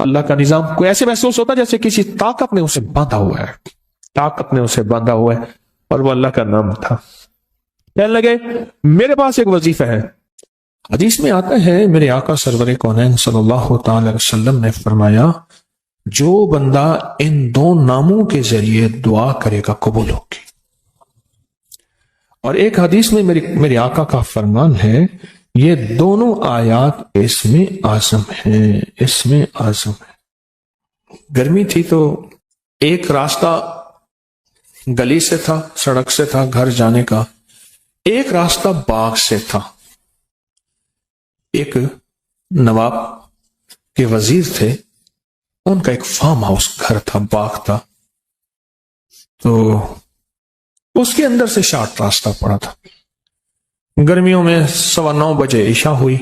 اللہ کا نظام کوئی ایسے محسوس ہوتا جیسے کسی طاقت نے اسے باندھا ہوا ہے، طاقت نے اسے باندھا ہوا ہے، اور وہ اللہ کا نام تھا۔ کہنے لگے میرے پاس ایک وظیفہ ہے۔ حدیث میں آتا ہے میرے آقا سرور کونین صلی اللہ تعالی علیہ وسلم نے فرمایا جو بندہ ان دو ناموں کے ذریعے دعا کرے گا قبول ہوگی۔ اور ایک حدیث میں میرے آقا کا فرمان ہے یہ دونوں آیات اسم اعظم ہیں، اسم اعظم ہے۔ گرمی تھی تو ایک راستہ گلی سے تھا، سڑک سے تھا گھر جانے کا، ایک راستہ باغ سے تھا۔ ایک نواب کے وزیر تھے، ان کا ایک فارم ہاؤس گھر تھا، باغ تھا، تو اس کے اندر سے شارٹ راستہ پڑا تھا۔ گرمیوں میں 9:15 بجے عشاء ہوئی،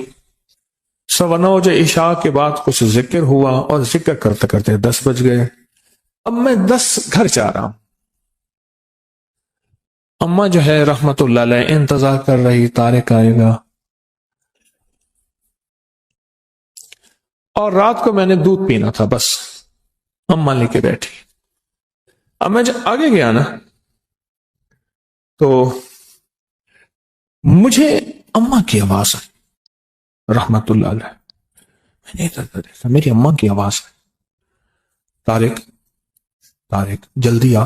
9:15 بجے عشاء کے بعد کچھ ذکر ہوا، اور ذکر کرتے کرتے 10 بج گئے۔ اب میں 10 گھر جا رہا ہوں، اماں جو ہے رحمت اللہ علیہ انتظار کر رہی طارق آئے گا، اور رات کو میں نے دودھ پینا تھا، بس اماں لے کے بیٹھی۔ اب میں جب آگے گیا نا تو مجھے اماں کی آواز آئی رحمت اللہ علیہ، میں نے ادھر دیکھا، میری اماں کی آواز ہے، طارق طارق جلدی آ،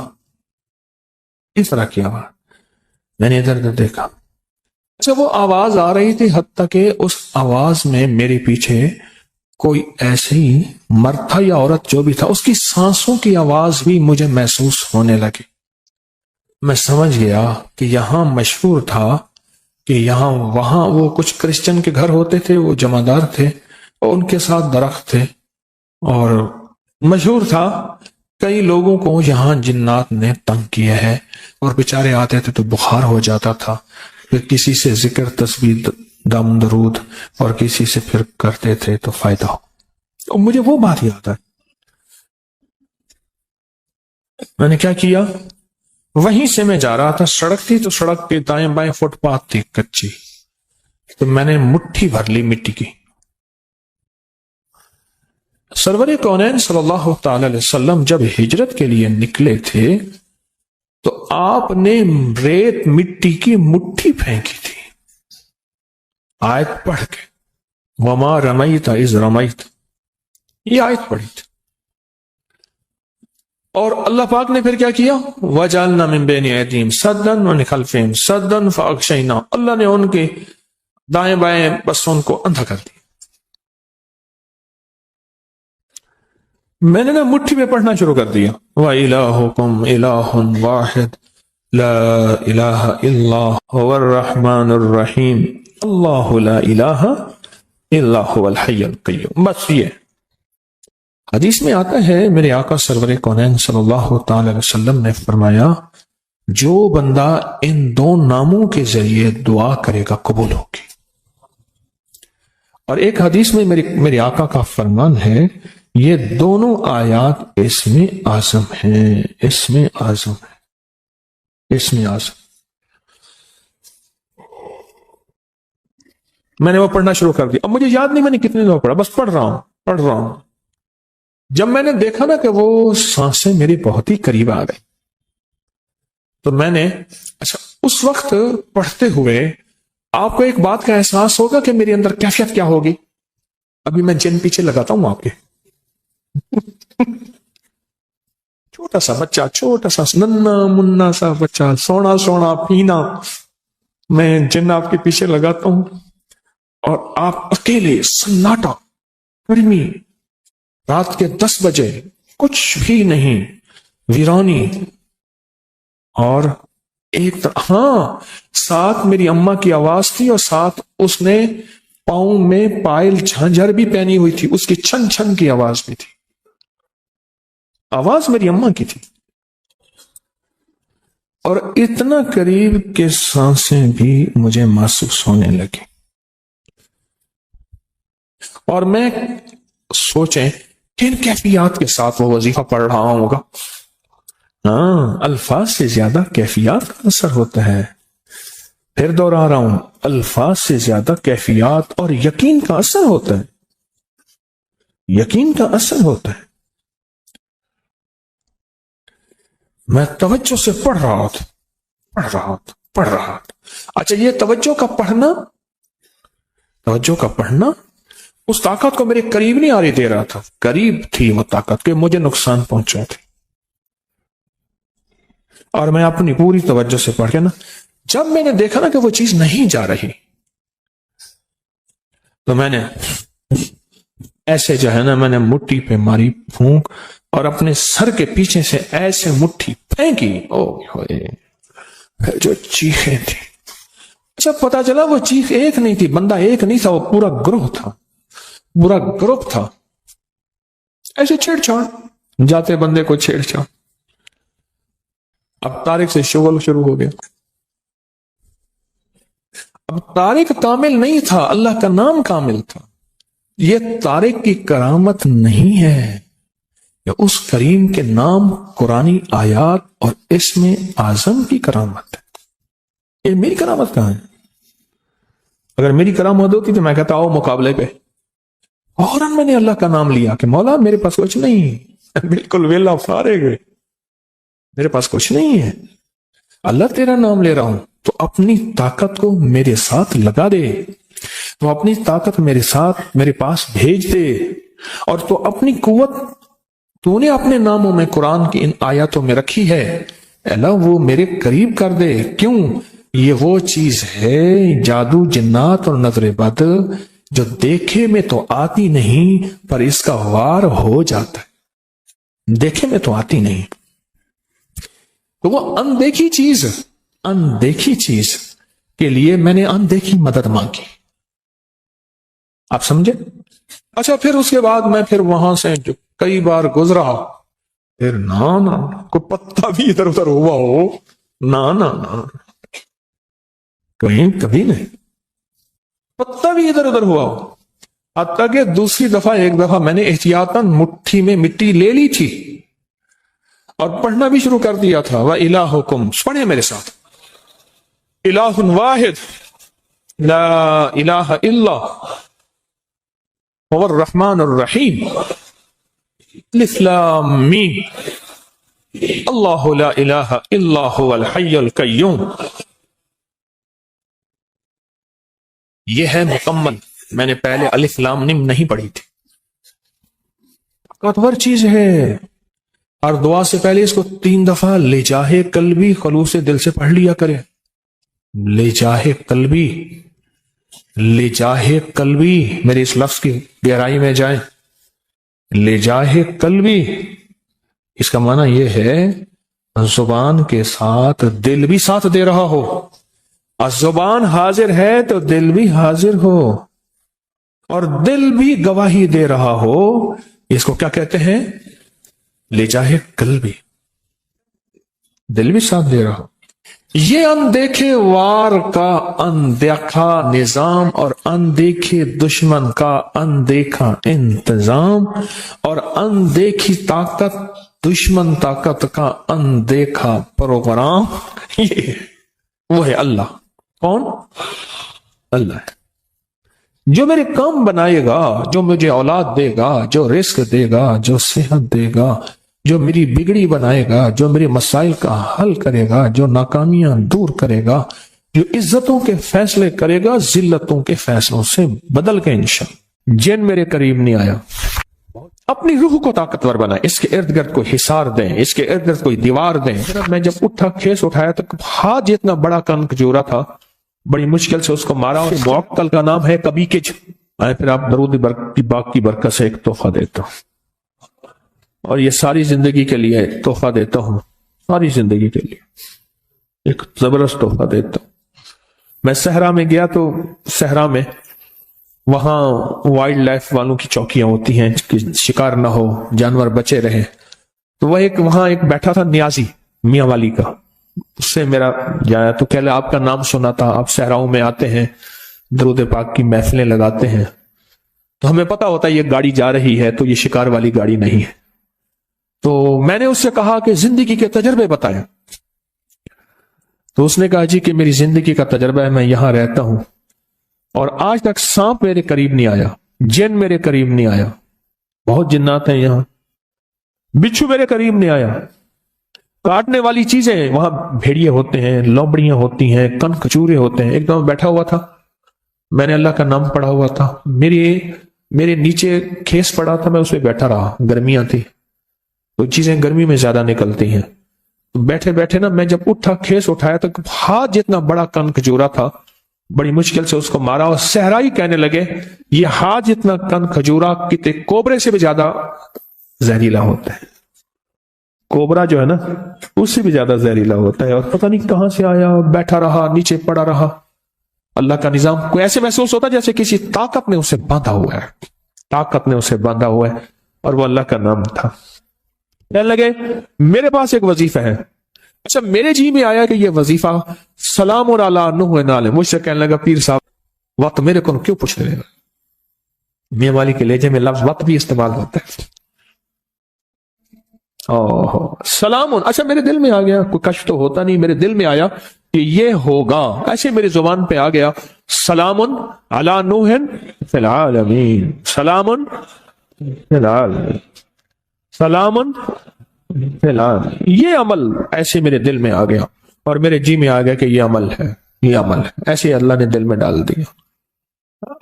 اس طرح کی آواز۔ میں نے ادھر دیکھا، جب وہ آواز آ رہی تھی حتیٰ کہ اس آواز میں میرے پیچھے کوئی ایسی مرد تھا یا عورت جو بھی تھا، اس کی سانسوں کی آواز بھی مجھے محسوس ہونے لگی۔ میں سمجھ گیا کہ یہاں مشہور تھا کہ یہاں وہاں وہ کچھ کرسچن کے گھر ہوتے تھے، وہ جمعدار تھے اور ان کے ساتھ درخت تھے، اور مشہور تھا کئی لوگوں کو یہاں جنات نے تنگ کیا ہے، اور بیچارے آتے تھے تو بخار ہو جاتا تھا، پھر کسی سے ذکر تسبیح دم درود اور کسی سے پھر کرتے تھے تو فائدہ ہو۔ اور مجھے وہ بات یاد ہے، میں نے کیا کیا، وہیں سے میں جا رہا تھا، سڑک تھی تو سڑک کے دائیں بائیں فٹ پاتھ تھی کچی، تو میں نے مٹھی بھر لی مٹی کی۔ سرور کونین صلی اللہ تعالی علیہ وسلم جب ہجرت کے لیے نکلے تھے تو آپ نے ریت مٹی کی مٹھی پھینکی تھی، آیت پڑھ کے، وما رمیت اذ رمیت، یہ آیت پڑھی تھی۔ اور اللہ پاک نے پھر کیا کیا، وَجَعَلْنَا مِن بَيْنِ أَيْدِيهِمْ سَدًّا وَمِنْ خَلْفِهِمْ سَدًّا فَأَغْشَيْنَا، اللہ نے ان کے دائیں بائیں بس ان کو اندھا کر دیا۔ میں نے نا مٹھی میں پڑھنا شروع کر دیا، وَإِلَٰهُكُمْ إِلَٰهٌ وَاحِدٌ لَا إِلَٰهَ إِلَّا هُوَ الرَّحْمَٰنُ الرَّحِيمُ اللہ لا الہ الا هو الحی القیوم۔ بس یہ حدیث میں آتا ہے میرے آقا سرور کونین صلی اللہ تعالی علیہ وسلم نے فرمایا جو بندہ ان دو ناموں کے ذریعے دعا کرے گا قبول ہوگی۔ اور ایک حدیث میں میرے آقا کا فرمان ہے یہ دونوں آیات اسم اعظم ہیں، اسم اعظم ہے، اسم اعظم۔ میں نے وہ پڑھنا شروع کر دیا، اب مجھے یاد نہیں میں نے کتنے دفعہ پڑھا، بس پڑھ رہا ہوں۔ جب میں نے دیکھا نا کہ وہ سانسیں میری بہت ہی قریب آ گئی تو میں نے اچھا اس وقت پڑھتے ہوئے آپ کو ایک بات کا احساس ہوگا کہ میرے اندر کیفیت کیا ہوگی۔ ابھی میں جن پیچھے لگاتا ہوں آپ کے، چھوٹا سا بچہ، چھوٹا سا ننا منا سا بچہ، سونا سونا پینا، میں جن آپ کے پیچھے لگاتا ہوں اور آپ اکیلے، سناٹا، گرمی، رات کے 10 بجے، کچھ بھی نہیں، ویرانی، اور ایک ساتھ میری اماں کی آواز تھی اور ساتھ اس نے پاؤں میں پائل جھانجھر بھی پہنی ہوئی تھی، اس کی چھن چھن کی آواز بھی تھی، آواز میری اماں کی تھی، اور اتنا قریب کہ سانسیں بھی مجھے محسوس ہونے لگی۔ اور میں سوچیں کن کیفیات کے ساتھ وہ وظیفہ پڑھ رہا ہوگا۔ الفاظ سے زیادہ کیفیات کا اثر ہوتا ہے، پھر دوہرا رہا ہوں، الفاظ سے زیادہ کیفیات اور یقین کا اثر ہوتا ہے۔ یقین کا اثر ہوتا ہے. میں توجہ سے پڑھ رہا تھا. اچھا یہ توجہ کا پڑھنا اس طاقت کو میرے قریب نہیں آنے دے رہا تھا. قریب تھی وہ طاقت کہ مجھے نقصان پہنچا تھی. اور میں اپنی پوری توجہ سے پڑھ کے نا، جب میں نے دیکھا نا کہ وہ چیز نہیں جا رہی، تو میں نے ایسے جو ہے نا، میں نے مٹھی پہ ماری پھونک اور اپنے سر کے پیچھے سے ایسے مٹھی پھینکی. جو چیخیں تھی، جب پتا چلا وہ چیخ ایک نہیں تھی، بندہ ایک نہیں تھا، وہ پورا گروپ تھا. ایسے چھیڑ چھاڑ جاتے بندے کو چھیڑ چھاڑ. اب طارق سے شغل شروع ہو گیا. اب طارق کامل نہیں تھا، اللہ کا نام کامل تھا. یہ طارق کی کرامت نہیں ہے، یہ اس کریم کے نام، قرآنی آیات اور اسم اعظم کی کرامت ہے. یہ میری کرامت کہاں ہے؟ اگر میری کرامت ہوتی تو میں کہتا آؤ مقابلے پہ. فوراً میں نے اللہ کا نام لیا کہ مولا میرے پاس کچھ نہیں، بالکل ویلا فارغ ہے، میرے پاس کچھ نہیں ہے. اللہ تیرا نام لے رہا ہوں، تو اپنی طاقت کو میرے ساتھ لگا دے، تو اپنی طاقت میرے ساتھ میرے پاس بھیج دے، اور تو اپنی قوت تو نے اپنے ناموں میں قرآن کی ان آیاتوں میں رکھی ہے، اللہ وہ میرے قریب کر دے. کیوں؟ یہ وہ چیز ہے، جادو جنات اور نظر بد، جو دیکھے میں تو آتی نہیں پر اس کا وار ہو جاتا ہے. دیکھے میں تو آتی نہیں، تو وہ اندیکھی چیز کے لیے میں نے اندیکھی مدد مانگی. آپ سمجھے؟ اچھا پھر اس کے بعد میں پھر وہاں سے جو کئی بار گزرا، پھر نا کوئی پتا بھی ادھر ادھر ہوا ہو، نا کہیں کبھی نہیں پتا بھی ادھر ادھر ہوا ہو. حتیٰ کہ دوسری دفعہ ایک دفعہ میں نے احتیاطاً مٹھی میں مٹی لے لی تھی اور پڑھنا بھی شروع کر دیا تھا. وَإِلَٰهُكُمْ، پڑھیں میرے ساتھ، الہ واحد لا الہ الا هو الرحمن الرحیم، الف لام میم، اللہ لا الہ الا هو الحی القیوم. یہ ہے مکمل. میں نے پہلے الف لام میم نہیں پڑھی تھی. طاقتور چیز ہے. اور دعا سے پہلے اس کو 3 دفعہ لے جاہے قلبی خلوص دل سے پڑھ لیا کرے. لے جاہے قلبی، میرے اس لفظ کی گہرائی میں جائیں. لے جاہے قلبی، اس کا معنی یہ ہے زبان کے ساتھ دل بھی ساتھ دے رہا ہو. زبان حاضر ہے تو دل بھی حاضر ہو، اور دل بھی گواہی دے رہا ہو. اس کو کیا کہتے ہیں؟ لے جاہے قلبی، دل بھی ساتھ دے رہا ہو. یہ اندیکھے وار کا اندیکھا نظام، اور اندیکھے دشمن کا اندیکھا انتظام، اور اندیکھی طاقت دشمن طاقت کا اندیکھا پروگرام. یہ وہ ہے اللہ. کون؟ اللہ ہے جو میرے کام بنائے گا، جو مجھے اولاد دے گا، جو رزق دے گا، جو صحت دے گا، جو میری بگڑی بنائے گا، جو میرے مسائل کا حل کرے گا، جو ناکامیاں دور کرے گا، جو عزتوں کے فیصلے کرے گا ذلتوں کے فیصلوں سے بدل کے انشاءاللہ. جن میرے قریب نہیں آیا. اپنی روح کو طاقتور بنائیں، اس کے ارد گرد کوئی حصار دیں، اس کے ارد گرد کوئی دیوار دیں. میں جب اٹھا کھیس اٹھایا تو ہاتھ جتنا بڑا کن کھجورا تھا، بڑی مشکل سے اس کو مارا. اور موکل کا نام ہے کبھی کچھ. پھر آپ درود کی باغ کی برکت سے ایک تحفہ دیتا ہوں، اور یہ ساری زندگی کے لیے تحفہ دیتا ہوں، ساری زندگی کے لیے ایک زبردست تحفہ دیتا ہوں. میں صحرا میں گیا تو صحرا میں وہاں وائلڈ لائف والوں کی چوکیاں ہوتی ہیں کہ شکار نہ ہو، جانور بچے رہیں. تو وہ وہاں ایک بیٹھا تھا نیازی میاں والی کا، اس سے میرا جایا تو کہہ لے آپ کا نام سنا تھا، آپ صحراؤں میں آتے ہیں، درود پاک کی محفلیں لگاتے ہیں، تو ہمیں پتا ہوتا ہے یہ گاڑی جا رہی ہے تو یہ شکار والی گاڑی نہیں ہے. تو میں نے اس سے کہا کہ زندگی کے تجربے بتائیں. تو اس نے کہا جی کہ میری زندگی کا تجربہ ہے، میں یہاں رہتا ہوں اور آج تک سانپ میرے قریب نہیں آیا، جن میرے قریب نہیں آیا، بہت جنات ہیں یہاں. بچھو میرے قریب نہیں آیا. کاٹنے والی چیزیں وہاں بھیڑیے ہوتے ہیں, لومڑیاں ہوتی ہیں, کن کھجورے ہوتے ہیں. ایک دم بیٹھا ہوا تھا, میں نے اللہ کا نام پڑھا ہوا تھا, میرے نیچے کھیس پڑا تھا, میں اس پہ بیٹھا رہا. گرمیاں تھی تو چیزیں گرمی میں زیادہ نکلتی ہیں. بیٹھے بیٹھے نا میں جب اٹھا, کھیس اٹھایا تو ہاتھ جتنا بڑا کن کھجورا تھا, بڑی مشکل سے اس کو مارا. اور صحرائی کہنے لگے یہ ہاتھ جتنا کن کھجورا کتے کوبرے سے بھی زیادہ زہریلا ہوتا ہے. کوبرا جو ہے نا اس سے بھی زیادہ زہریلا ہوتا ہے. اور پتہ نہیں کہاں سے آیا, بیٹھا رہا, نیچے پڑا رہا. اللہ کا نظام کوئی ایسے محسوس ہوتا جیسے کسی طاقت نے اسے باندھا ہوا ہے, طاقت نے اسے باندھا ہوا ہے. اور وہ اللہ کا نام تھا. کہنے لگے میرے پاس ایک وظیفہ ہے. اچھا میرے جی میں آیا کہ یہ وظیفہ سلام اور علی نوح نالے. مجھ سے کہنے لگا پیر صاحب وقت میرے کو کیوں پوچھ رہے ہیں؟ میاں والی کے لہجے میں لفظ وقت بھی استعمال ہوتا ہے. سلام. اچھا میرے دل میں آ گیا, کوئی کشف تو ہوتا نہیں, میرے دل میں آیا کہ یہ ہوگا. ایسے میری زبان پہ آ گیا سلام علی نوح فی العالمین, سلام فی العالمین, سلام فی العالمین. یہ عمل ایسے میرے دل میں آ گیا اور میرے جی میں آ گیا کہ یہ عمل ہے, یہ عمل ہے. ایسے اللہ نے دل میں ڈال دیا.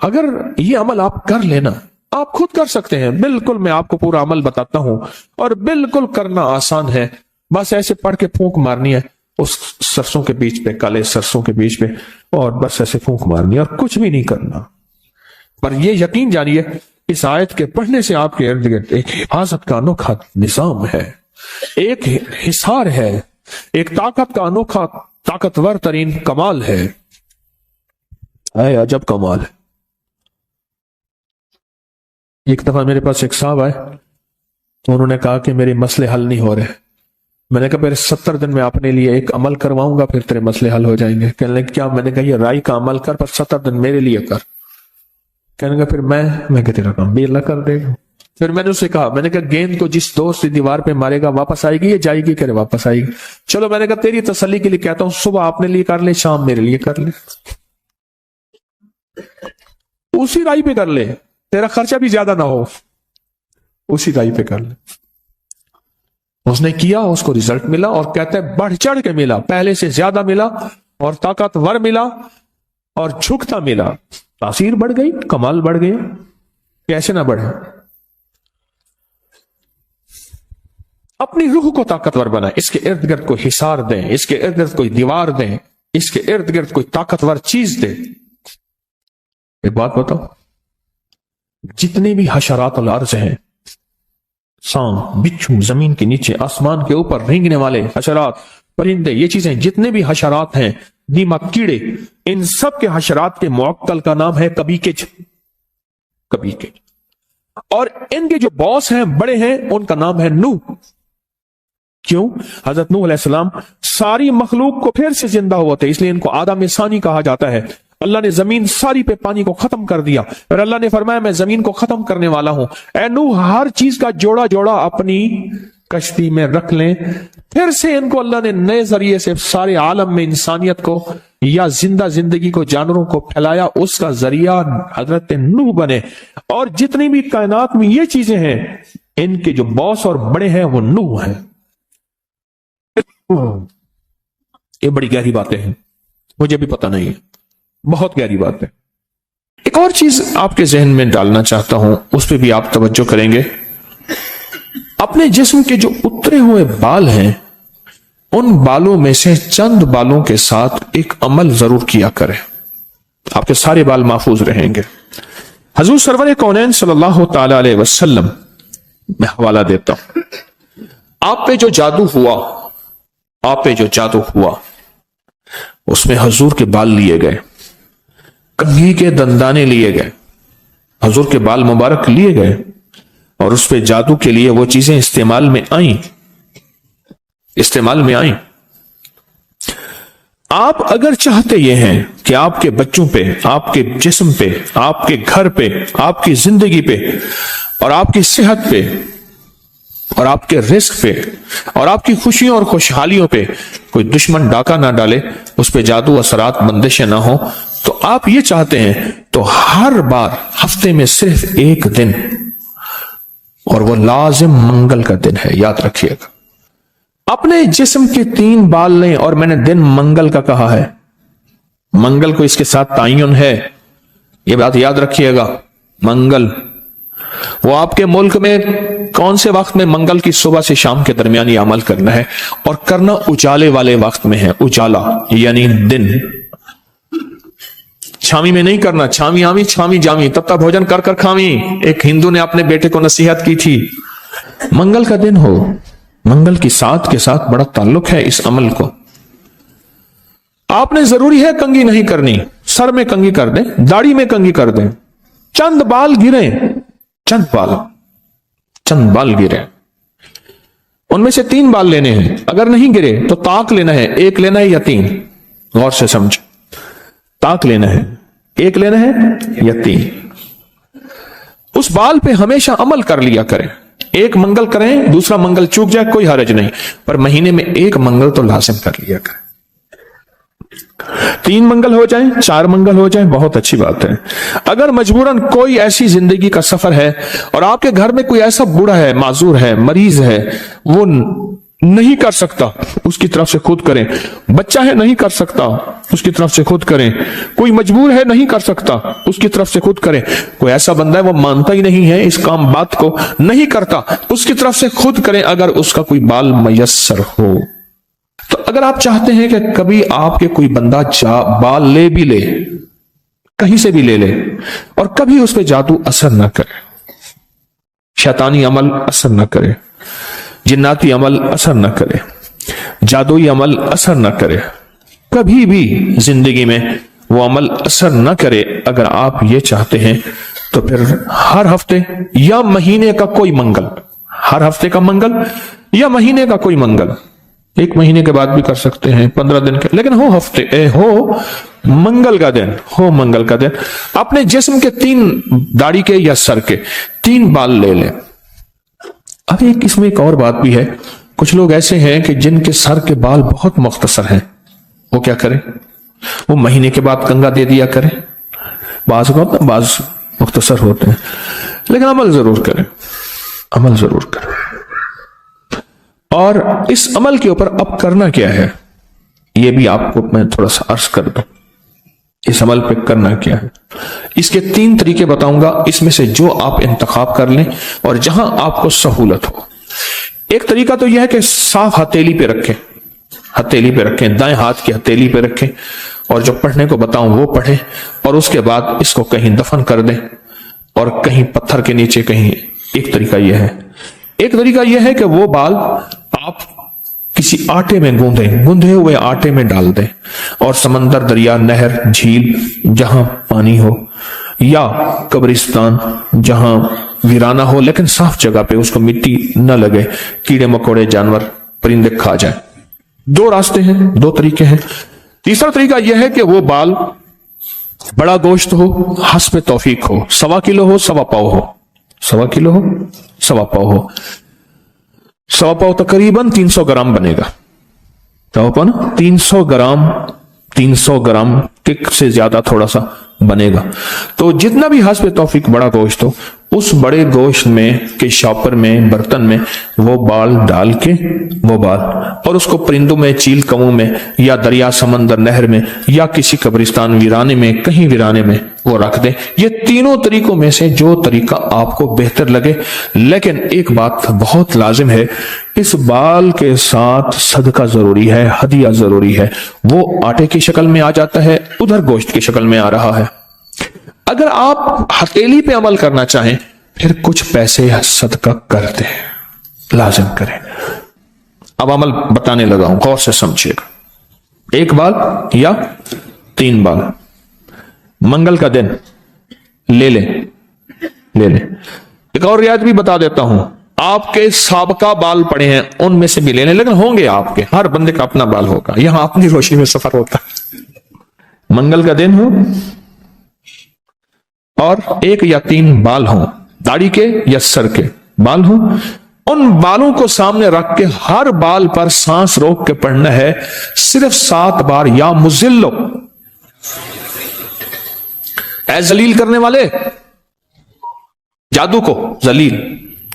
اگر یہ عمل آپ کر لینا, آپ خود کر سکتے ہیں بالکل. میں آپ کو پورا عمل بتاتا ہوں اور بالکل کرنا آسان ہے. بس ایسے پڑھ کے پھونک مارنی ہے اس سرسوں کے بیچ پہ, کالے سرسوں کے بیچ پہ, اور بس ایسے پھونک مارنی ہے اور کچھ بھی نہیں کرنا. پر یہ یقین جانیے اس آیت کے پڑھنے سے آپ کے ارد گرد ایک حفاظت کا انوکھا نظام ہے, ایک حصار ہے, ایک طاقت کا انوکھا طاقتور ترین کمال ہے. اے عجب کمال ہے. ایک دفعہ میرے پاس ایک صاحب آئے تو انہوں نے کہا کہ میرے مسئلے حل نہیں ہو رہے. میں نے کہا پھر 70 دن میں اپنے لیے ایک عمل کرواؤں گا, پھر تیرے مسئلے حل ہو جائیں گے. کہنے لگے کیا؟ میں نے کہا یہ رائی کا عمل کر, پر 70 دن میرے لیے کر. کہنے لگا پھر میں کہ تیرا کام بھی اللہ کر دے گا. پھر میں نے اسے کہا, میں نے کہا گیند کو جس دوست دیوار پہ مارے گا واپس آئے گی یا جائے گی؟ کہ واپس آئے گی. چلو میں نے کہا تیری تسلی کے لیے کہتا ہوں صبح اپنے لیے کر لے, شام میرے لیے کر لے, اسی رائی پہ کر لے, تیرا خرچہ بھی زیادہ نہ ہو, اسی رائی پہ کر لے. اس نے کیا, اس کو ریزلٹ ملا, اور کہتا ہے بڑھ چڑھ کے ملا, پہلے سے زیادہ ملا اور طاقتور ملا اور جھکتا ملا. تاثیر بڑھ گئی, کمال بڑھ گیا. کیسے نہ بڑھے؟ اپنی روح کو طاقتور بنائیں, اس کے ارد گرد کوئی حصار دیں, اس کے ارد گرد کوئی دیوار دیں, اس کے ارد گرد کوئی طاقتور چیز دیں. ایک بات بتاؤ, جتنے بھی حشرات الارض ہیں, سانپ, بچھو, زمین کے نیچے, آسمان کے اوپر رینگنے والے حشرات, پرندے, یہ چیزیں جتنے بھی حشرات ہیں, دیمک, کیڑے, ان سب کے حشرات کے معقل کا نام ہے کبیکج. کبیکج. اور ان کے جو باس ہیں, بڑے ہیں, ان کا نام ہے نوح. کیوں؟ حضرت نوح علیہ السلام ساری مخلوق کو پھر سے زندہ ہوا تھے, اس لیے ان کو آدم ثانی کہا جاتا ہے. اللہ نے زمین ساری پہ پانی کو ختم کر دیا, اور اللہ نے فرمایا میں زمین کو ختم کرنے والا ہوں. اے نوح, ہر چیز کا جوڑا جوڑا اپنی کشتی میں رکھ لیں. پھر سے ان کو اللہ نے نئے ذریعے سے سارے عالم میں انسانیت کو یا زندہ زندگی کو, جانوروں کو پھیلایا. اس کا ذریعہ حضرت نوح بنے. اور جتنی بھی کائنات میں یہ چیزیں ہیں, ان کے جو باس اور بڑے ہیں وہ نوح ہیں. یہ بڑی گہری باتیں ہیں, مجھے بھی پتہ نہیں ہے, بہت گہری بات ہے. ایک اور چیز آپ کے ذہن میں ڈالنا چاہتا ہوں, اس پہ بھی آپ توجہ کریں گے. اپنے جسم کے جو اترے ہوئے بال ہیں, ان بالوں میں سے چند بالوں کے ساتھ ایک عمل ضرور کیا کریں, آپ کے سارے بال محفوظ رہیں گے. حضور سرور کونین صلی اللہ تعالی علیہ وسلم, میں حوالہ دیتا ہوں, آپ پہ جو جادو ہوا, اس میں حضور کے بال لیے گئے, کنگھی کے دندانے لیے گئے, حضور کے بال مبارک لیے گئے, اور اس پہ جادو کے لیے وہ چیزیں استعمال میں آئیں. آپ اگر چاہتے یہ ہیں کہ آپ کے بچوں پہ, آپ کے جسم پہ, آپ کے گھر پہ, آپ کی زندگی پہ, اور آپ کی صحت پہ, اور آپ کے رزق پہ, اور آپ کی خوشیوں اور خوشحالیوں پہ کوئی دشمن ڈاکہ نہ ڈالے, اس پہ جادو اثرات بندشیں نہ ہو, تو آپ یہ چاہتے ہیں تو ہر بار ہفتے میں صرف ایک دن اور وہ لازم منگل کا دن ہے، یاد رکھیے گا۔ اپنے جسم کے 3 بال لیں، اور میں نے دن منگل کا کہا ہے، منگل کو اس کے ساتھ تعین ہے، یہ بات یاد رکھیے گا۔ منگل وہ آپ کے ملک میں کون سے وقت میں؟ منگل کی صبح سے شام کے درمیان یہ عمل کرنا ہے، اور کرنا اجالے والے وقت میں ہے۔ اجالا یعنی دن، چھامی میں نہیں کرنا، چھامی آمی چھامی جامی تب تک بھوجن کر کر کھامی، ایک ہندو نے اپنے بیٹے کو نصیحت کی تھی۔ منگل کا دن ہو، منگل کی ساتھ کے ساتھ بڑا تعلق ہے اس عمل کو۔ آپ نے ضروری ہے کنگھی نہیں کرنی، سر میں کنگھی کر دیں، داڑھی میں کنگھی کر دیں، چند بال گریں، چند بال گرے، ان میں سے 3 بال لینے ہیں، اگر نہیں گرے تو طاق لینا ہے، 1 لینا ہے یا 3، غور سے سمجھ، طاق لینا ہے، 1 لینا ہے یا 3۔ اس بال پہ ہمیشہ عمل کر لیا کریں، 1 منگل کریں، دوسرا منگل چوک جائے کوئی حرج نہیں، پر مہینے میں 1 منگل تو لازم کر لیا کریں۔ 3 منگل ہو جائیں، 4 منگل ہو جائیں، بہت اچھی بات ہے۔ اگر مجبوراً کوئی ایسی زندگی کا سفر ہے اور آپ کے گھر میں کوئی ایسا بوڑھا ہے، معذور ہے، مریض ہے، وہ نہیں کر سکتا، اس کی طرف سے خود کریں۔ بچہ ہے نہیں کر سکتا، اس کی طرف سے خود کریں۔ کوئی مجبور ہے نہیں کر سکتا، اس کی طرف سے خود کریں۔ کوئی ایسا بندہ ہے وہ مانتا ہی نہیں ہے اس کام بات کو، نہیں کرتا، اس کی طرف سے خود کریں اگر اس کا کوئی بال میسر ہو۔ تو اگر آپ چاہتے ہیں کہ کبھی آپ کے کوئی بندہ بال لے بھی لے، کہیں سے بھی لے لے، اور کبھی اس پہ جادو اثر نہ کرے، شیطانی عمل اثر نہ کرے، جناتی عمل اثر نہ کرے، جادوئی عمل اثر نہ کرے، کبھی بھی زندگی میں وہ عمل اثر نہ کرے، اگر آپ یہ چاہتے ہیں تو پھر ہر ہفتے یا مہینے کا کوئی منگل، ہر ہفتے کا منگل یا مہینے کا کوئی منگل، 1 مہینے کے بعد بھی کر سکتے ہیں، 15 دن کے، لیکن ہو منگل کا دن، ہو منگل کا دن، اپنے جسم کے 3 داڑھی کے یا سر کے 3 بال لے لیں۔ اب اس میں ایک اور بات بھی ہے، کچھ لوگ ایسے ہیں کہ جن کے سر کے بال بہت مختصر ہیں، وہ کیا کریں؟ وہ مہینے کے بعد کنگا دے دیا کریں، بعض مختصر ہوتے ہیں، لیکن عمل ضرور کریں، عمل ضرور کریں۔ اور اس عمل کے اوپر اب کرنا کیا ہے، یہ بھی آپ کو میں تھوڑا سا عرض کر دوں، اس عمل پہ کرنا کیا ہے۔ اس کے 3 طریقے بتاؤں گا، اس میں سے جو آپ انتخاب کر لیں اور جہاں آپ کو سہولت ہو۔ ایک طریقہ تو یہ ہے کہ صاف ہتھیلی پہ رکھیں، ہتھیلی پہ رکھیں، دائیں ہاتھ کی ہتھیلی پہ رکھیں، اور جو پڑھنے کو بتاؤں وہ پڑھیں، اور اس کے بعد اس کو کہیں دفن کر دیں، اور کہیں پتھر کے نیچے کہیں۔ ایک طریقہ یہ ہے۔ ایک طریقہ یہ ہے کہ وہ بال آپ کسی آٹے میں گوندھے ہوئے آٹے میں ڈال دیں، اور سمندر، دریا، نہر، جھیل، جہاں پانی ہو، یا قبرستان جہاں ویرانہ ہو لیکن صاف جگہ پہ، اس کو مٹی نہ لگے، کیڑے مکوڑے، جانور، پرندے کھا جائیں۔ 2 راستے ہیں، 2 طریقے ہیں۔ تیسرا طریقہ یہ ہے کہ وہ بال بڑا گوشت ہو، حسب توفیق ہو، 1.25 کلو ہو، 1.25 پاؤ ہو، 1.25 کلو ہو، 1.25 پاؤ ہو، 1.25 پاؤ تقریباً 300 گرام بنے گا، 300 گرام، 300 گرام کک سے زیادہ تھوڑا سا بنے گا۔ تو جتنا بھی حسب توفیق بڑا گوشت ہو، اس بڑے گوشت میں کے شاپر میں، برتن میں وہ بال ڈال کے، وہ بال، اور اس کو پرندوں میں، چیل کوں میں، یا دریا، سمندر، نہر میں، یا کسی قبرستان ویرانے میں، کہیں ویرانے میں وہ رکھ دیں۔ یہ تینوں طریقوں میں سے جو طریقہ آپ کو بہتر لگے، لیکن ایک بات بہت لازم ہے، اس بال کے ساتھ صدقہ ضروری ہے، ہدیہ ضروری ہے۔ وہ آٹے کی شکل میں آ جاتا ہے، ادھر گوشت کی شکل میں آ رہا ہے۔ اگر آپ ہتھیلی پہ عمل کرنا چاہیں، پھر کچھ پیسے صدقہ کر دیں، لازم کریں۔ اب عمل بتانے لگا ہوں، غور سے سمجھیے گا۔ 1 بال یا 3 بال منگل کا دن لے لیں۔ ایک اور رعایت بھی بتا دیتا ہوں، آپ کے سابقہ بال پڑے ہیں ان میں سے بھی لے لیں، لیکن ہوں گے آپ کے، ہر بندے کا اپنا بال ہوگا، یہاں اپنی روشنی میں سفر ہوتا ہے۔ منگل کا دن ہو اور 1 یا 3 بال ہوں، داڑھی کے یا سر کے بال ہوں، ان بالوں کو سامنے رکھ کے ہر بال پر سانس روک کے پڑھنا ہے، صرف 7 بار، یا مزلو، اے ذلیل کرنے والے، جادو کو ذلیل،